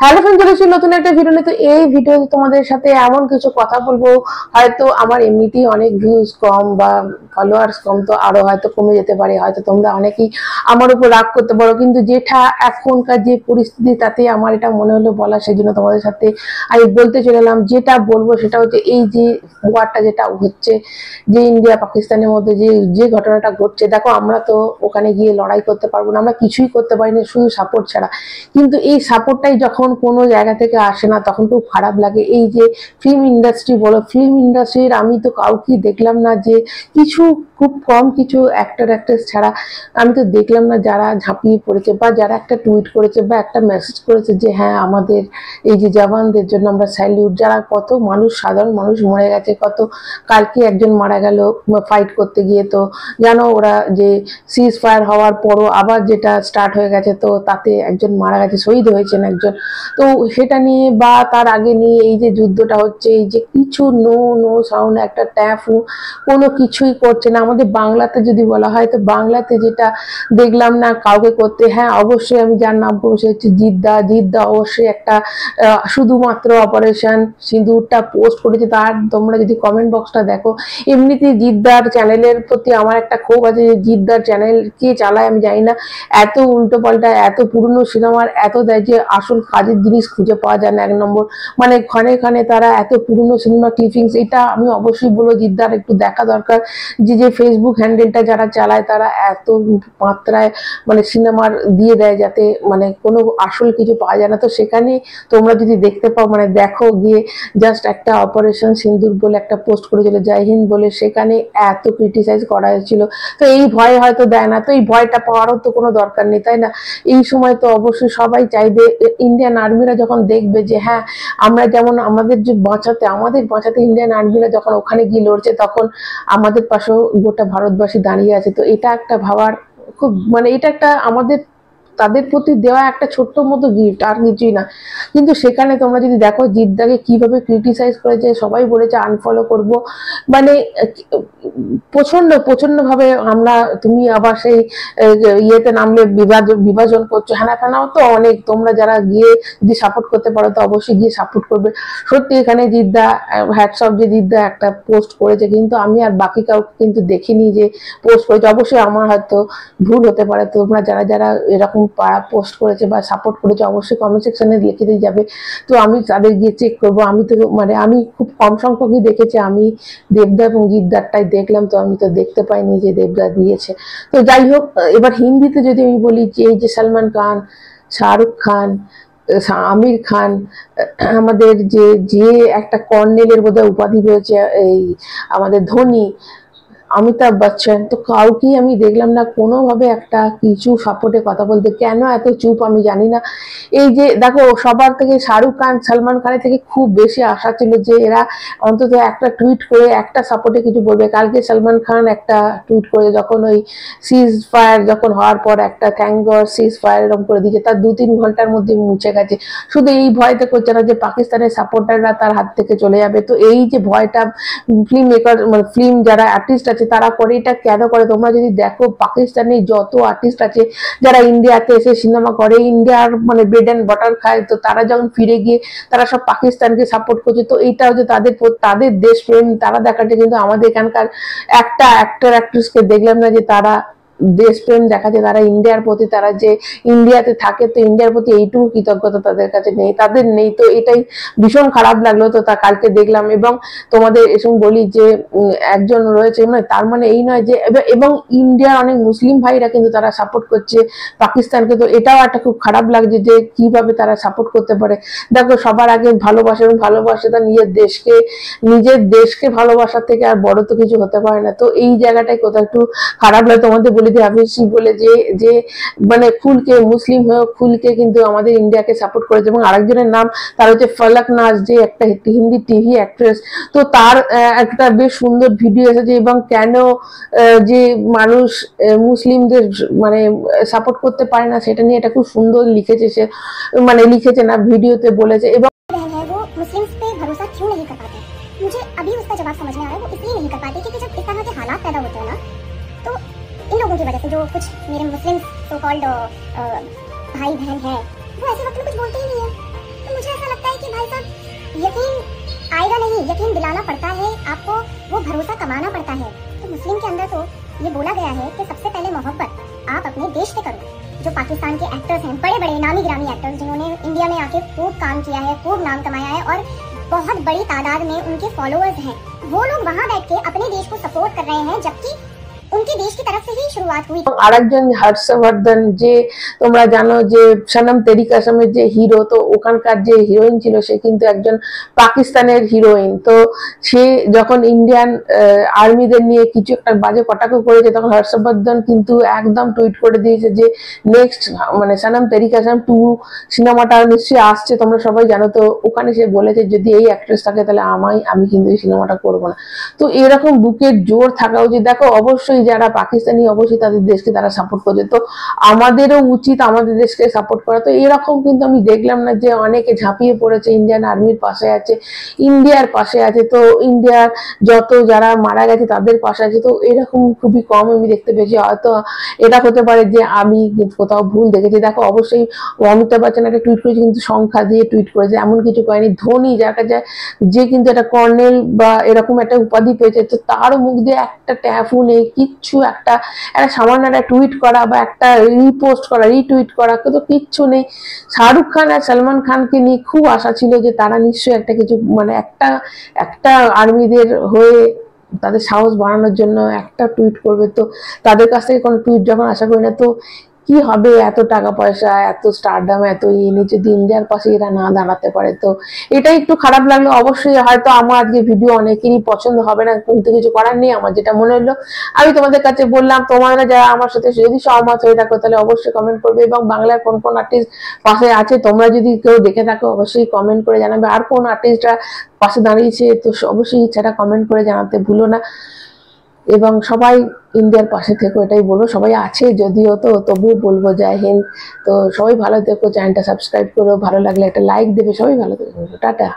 Hello friend, চলে এসেছি নতুন একটা ভিডিও নিয়ে। তো এই ভিডিওতে তোমাদের সাথে এমন কিছু কথা বলবো, হয়তো আমার এমনিতেই অনেক ভিউজ কম বা ফলোয়ার্স কম, তো আরো হয়তো কমে যেতে পারে। হয়তো তোমরা অনেকেই আমার উপর রাগ করতে পারো, কিন্তু যেটা এখনকার যে পরিস্থিতি তাতে আমার এটা মনে হলো বলা, সেই জন্য তোমাদের সাথে আমি বলতে চলে এলাম। যেটা বলবো সেটা হচ্ছে এই যে ওয়ারটা যেটা হচ্ছে, যে ইন্ডিয়া পাকিস্তানের মধ্যে যে যে ঘটনাটা ঘটছে, দেখো আমরা তো ওখানে গিয়ে লড়াই করতে পারবো না, আমরা কিছুই করতে পারি না শুধু সাপোর্ট ছাড়া। কিন্তু এই সাপোর্টটাই যখন কোনো জায়গা থেকে আসে না, তখন খুব খারাপ লাগে। এই যে ফিল্ম ইন্ডাস্ট্রি বলো, ফিল্ম ইন্ডাস্ট্রির আমি তো কাউকে দেখলাম না যে কিছু, খুব কম কিছু অ্যাক্টর অ্যাক্ট্রেস ছাড়া আমি তো দেখলাম না যারা ঝাঁপিয়ে পড়েছে বা যারা একটা টুইট করেছে বা একটা মেসেজ করেছে যে হ্যাঁ আমাদের এই যে জওয়ানদের জন্য আমরা স্যালিউট। যারা কত মানুষ, সাধারণ মানুষ মরে গেছে, কত কালকে একজন মারা গেল ফাইট করতে গিয়ে। তো জানো ওরা যে সিজ ফায়ার হওয়ার পরও আবার যেটা স্টার্ট হয়ে গেছে, তো তাতে একজন মারা গেছে, শহীদ হয়েছেন একজন। তো সেটা নিয়ে বা তার আগে নিয়ে এই যে যুদ্ধটা হচ্ছে, এই যে কিছু নো নো সাউন্ড, একটা ট্যাফু, কোনো কিছুই করছে না। আমাদের বাংলাতে যদি বলা হয়, তো বাংলাতে যেটা দেখলাম না কাউকে করতে। হ্যাঁ অবশ্যই আমি যার নাম করবো সে হচ্ছে জিদ্দা। জিদ্দা অবশ্যই একটা শুধুমাত্র অপারেশন সিঁদুরটা পোস্ট করেছে। তার তোমরা যদি কমেন্ট বক্সটা দেখো, এমনিতে জিদ্দার চ্যানেলের প্রতি আমার একটা ক্ষোভ আছে যে জিদ্দার চ্যানেল কে চালায় আমি জানি না, এত উল্টো পাল্টা, এত পুরনো সিনেমার এত দেয় যে আসল কাজের জিনিস খুঁজে পাওয়া যায় না। এক নম্বর মানে ক্ষণে ক্ষণে তারা এত পুরনো সিনেমা ক্লিপিংস, এটা আমি অবশ্যই বলবো জিদ্দার একটু দেখা দরকার। যে ফেসবুক হ্যান্ডেলটা যারা চালায় তারা এত মাত্রায় মানে সিনেমার দিয়ে দেয় যাতে মানে কোনো আসল কিছু পাওয়া যায় না। তো সেখানে তোমরা যদি দেখতে পাও, মানে দেখো গিয়ে, জাস্ট একটা অপারেশন সিন্দুর বলে একটা পোস্ট করেছিল জয় হিন্দ বলে, সেখানে এত ক্রিটিসাইজ করা হয়েছিল। তো এই ভয় হয়তো দেয় না, তো এই ভয়টা পাওয়ারও তো কোনো দরকার নেই, তাই না? এই সময় তো অবশ্যই সবাই চাইবে, ইন্ডিয়ান আর্মিরা যখন দেখবে যে হ্যাঁ আমরা যেমন আমাদের যে আমাদের বাঁচাতে ইন্ডিয়ান আর্মিরা যখন ওখানে গিয়ে লড়ছে, তখন আমাদের পাশেও গোটা ভারতবাসী দাঁড়িয়ে আছে। তো এটা একটা ভাবার খুব, মানে এটা একটা আমাদের তাদের প্রতি দেওয়া একটা ছোট্ট মতো গিফট, আর কিছুই না। কিন্তু সেখানে তোমরা যদি দেখো জিদ্দাকে কিভাবে ক্রিটিসাইজ করেছে, সবাই বলেছে আনফলো করব, মানে প্রচন্ড প্রচন্ড ভাবে আমরা, তুমি আবার সেই ইয়েতে নামলে বিভাজন করছো, হ্যানা ফ্যানাও তো অনেক। তোমরা যারা গিয়ে যদি সাপোর্ট করতে পারো তো অবশ্যই গিয়ে সাপোর্ট করবে। সত্যি এখানে জিদ্দা, হ্যাটস অফ যে জিদ্দা একটা পোস্ট করেছে, কিন্তু আমি আর বাকি কাউকে কিন্তু দেখিনি যে পোস্ট করেছে। অবশ্যই আমার হয়তো ভুল হতে পারে, তোমরা যারা যারা এরকম পোস্ট করেছে বা সাপোর্ট করেছে অবশ্যই কমেন্ট সেকশনে লিখে দিয়ে যাবে। তো আমি তাদের গিয়ে চেক করবো। আমি তো মানে আমি খুব কম সংখ্যকই দেখেছি, আমি দেবদা এবং জিদ্দারটাই দেখলাম, তো আমি তো দেখতে পাইনি যে দেবদা দিয়েছে। তো যাই হোক, এবার হিন্দিতে যদি আমি বলি যে এই যে সলমান খান, শাহরুখ খান, আমির খান, আমাদের যে যে একটা কর্নেলের বোধহয় উপাধি পেয়েছে এই আমাদের ধোনি, অমিতাভ বচ্চন, তো কাউকেই আমি দেখলাম না কোনোভাবে একটা কিছু সাপোর্টে কথা বলতে। কেন এত চুপ আমি জানি না। এই যে দেখো সবার থেকে শাহরুখ খান সালমান খানের থেকে খুব বেশি আশা ছিল যে এরা অন্তত একটা টুইট করে একটা সাপোর্টে কিছু বলবে। কালকে সালমান খান একটা টুইট করে, যখন ওই সিজ ফায়ার যখন হওয়ার পর একটা থ্যাংক গড সিজ ফায়ার এরকম করে দিয়েছে, তার 2-3 ঘন্টার মধ্যে মুছে গেছে। শুধু এই ভয়তে করছে না যে পাকিস্তানের সাপোর্টাররা তার হাত থেকে চলে যাবে। তো এই যে ভয়টা ফিল্ম মেকার, মানে ফিল্ম যারা আর্টিস্ট আছে তারা করে, এটা কেন করে? তোমরা যদি দেখো পাকিস্তানে যত আর্টিস্ট আছে যারা ইন্ডিয়াতে এসে সিনেমা করে, ইন্ডিয়ার মানে ব্রেড অ্যান্ড বাটার খায়, তো তারা যখন ফিরে গিয়ে তারা সব পাকিস্তানকে সাপোর্ট করছে। তো এইটা হচ্ছে তাদের তাদের দেশপ্রেম তারা দেখাচ্ছে। কিন্তু আমাদের এখানকার একটা অ্যাক্টর অ্যাক্ট্রেসকে দেখলাম না যে তারা দেশপ্রেম দেখাচ্ছে, তারা ইন্ডিয়ার প্রতি, তারা যে ইন্ডিয়াতে থাকে তো ইন্ডিয়ার প্রতি এইটুকু কৃতজ্ঞতা তাদের কাছে নেই, তাদের নেই। তো এটাই ভীষণ খারাপ লাগলো। তো তা কালকে দেখলাম। এবং তোমাদের এসব বলি যে একজন রয়েছে, মানে তার মানে এই নয় যে, এবং ইন্ডিয়ার অনেক মুসলিম ভাইরা কিন্তু তারা সাপোর্ট করছে পাকিস্তানকে। তো এটাও একটা খুব খারাপ লাগছে যে কিভাবে তারা সাপোর্ট করতে পারে। দেখো সবার আগে ভালোবাসা, এবং ভালোবাসাটা নিজের দেশকে ভালোবাসার থেকে আর বড় তো কিছু হতে পারে না। তো এই জায়গাটাই কোথাও একটু খারাপ লাগে। তোমাদের বলি যে হাফিজি বলে যে যে মানে ফুলকে, মুসলিম হয়ে ফুলকে কিন্তু আমাদের ইন্ডিয়াকে সাপোর্ট করেছে। এবং আরেকজনের নাম তার হচ্ছে ফলক নাজ, যে একটা হিন্দি টিভি অ্যাক্ট্রেস। তো তার একটা বেশ সুন্দর ভিডিও এসেছে, এবং কেন যে মানুষ মুসলিমদের মানে সাপোর্ট করতে পারে না সেটা নিয়ে এটা খুব সুন্দর লিখেছে সে, মানে লিখেছে না ভিডিওতে বলেছে। এবং वो मुस्लिम्स पे भरोसा क्यों नहीं कर पाते, मुझे अभी उसका जवाब समझ में आ रहा है। वो इसलिए नहीं कर पाते क्योंकि जब इस तरह के हालात पैदा होते हैं ना, तो इन लोगों की वजह से, जो कुछ मेरे मुस्लिम सो कॉल्ड भाई बहन है, वो ऐसे वक्त में कुछ बोलते ही नहीं है। यकीन दिलाना पड़ता है, आपको वो भरोसा कमाना पड़ता है। तो मुस्लिम के अंदर तो ये बोला गया है कि सबसे पहले मोहब्बत आप अपने देश से करो। जो पाकिस्तान के एक्टर्स हैं, बड़े बड़े नामी गिरामी एक्टर्स जिन्होंने इंडिया में आके खूब काम किया है, खूब नाम कमाया है और बहुत बड़ी तादाद में उनके फॉलोअर्स हैं, वो लोग वहाँ बैठ के अपने देश को सपोर्ट कर रहे हैं, जबकि उनके देश की तरफ से ही शुरुआत हुई। আরেকজন হর্ষবর্ধন, যে তোমরা জানো যে সনম তেরি কসমের যে হিরো, তো ওখানকার যে হিরোইন ছিল সে কিন্তু একজন পাকিস্তানের হিরোইন। তো সে যখন ইন্ডিয়ান আর্মিদের নিয়ে কিছু একটা বাজে কটাক্ষ করেছে, তখন হর্ষবর্ধন কিন্তু একদম টুইট করে দিয়েছে যে নেক্সট মানে সনম তেরি কসম 2 সিনেমাটা নিশ্চয়ই আসছে, তোমরা সবাই জানো। তো ওখানে সে বলেছে যদি এই অ্যাক্ট্রেস থাকে তাহলে আমি কিন্তু এই সিনেমাটা করবো না। তো এরকম বুকের জোর থাকা উচিত। দেখো অবশ্যই যারা পাকিস্তানি অবশ্যই তাদের দেশকে তারা সাপোর্ট করছে, তো আমাদেরও উচিত আমাদের দেশকে সাপোর্ট করা। তো এরকম কিন্তু আমি দেখলাম না যে অনেকে ঝাঁপিয়ে পড়েছে ইন্ডিয়ান আর্মির পাশে আছে, ইন্ডিয়ার পাশে আছে, তো ইন্ডিয়ার যত যারা মারা গেছে তাদের পাশে আছে। তো এরকম খুবই কম আমি দেখতে পেয়েছি। হয়তো এটা হতে পারে যে আমি কোথাও ভুল দেখেছি। দেখো অবশ্যই অমিতাভ বচ্চন একটা টুইট করেছে, কিন্তু সংখ্যা দিয়ে টুইট করেছে, এমন কিছু করেনি। ধোনি যার কাছে যে কিন্তু একটা কর্নেল বা এরকম একটা উপাধি পেয়েছে, তো তারও মুখ দিয়ে একটা ট্যাফু নেই, কিচ্ছু একটা সামান্য একটা টুইট করা বা একটা রিপোস্ট করা, রিটুইট করা, তো কিচ্ছু নেই। শাহরুখ খান আর সলমান খানকে নিয়ে খুব আশা ছিল যে তারা নিশ্চয়ই একটা কিছু মানে একটা আর্মিদের হয়ে তাদের সাহস বাড়ানোর জন্য একটা টুইট করবে। তো তাদের কাছ থেকে কোনো টুইট যখন আশা করি না, তো কি হবে এত টাকা পয়সা, এত স্টারডাম, এত নিয়ে যদি ইন্ডিয়ার পাশে এরা না দাঁড়াতে পারে, তো এটাই একটু খারাপ লাগলো। অবশ্যই হয়তো আমার আজকে ভিডিও অনেকেরই পছন্দ হবে না, কিন্তু কিছু করার নেই। আমার যেটা মনে হলো আমি তোমাদের কাছে বললাম। তোমরা যারা আমার সাথে যদি সহমত হয়ে থাকো তাহলে অবশ্যই কমেন্ট করবে, এবং বাংলার কোন কোন আর্টিস্ট পাশে আছে তোমরা যদি কেউ দেখে থাকো অবশ্যই কমেন্ট করে জানাবে। আর কোন আর্টিস্টরা পাশে দাঁড়িয়েছে তো অবশ্যই সেটা কমেন্ট করে জানাতে ভুলো না। এবং সবাই ইন্ডিয়ার পাশে থেকো, এটাই বলবো। সবাই আছে যদিও, তো তবুও বলবো জয় হিন্দ। তো সবাই ভালো থেকো, চ্যানেলটা সাবস্ক্রাইব করো, ভালো লাগলে একটা লাইক দেবে। সবাই ভালো থেকো, টাটা।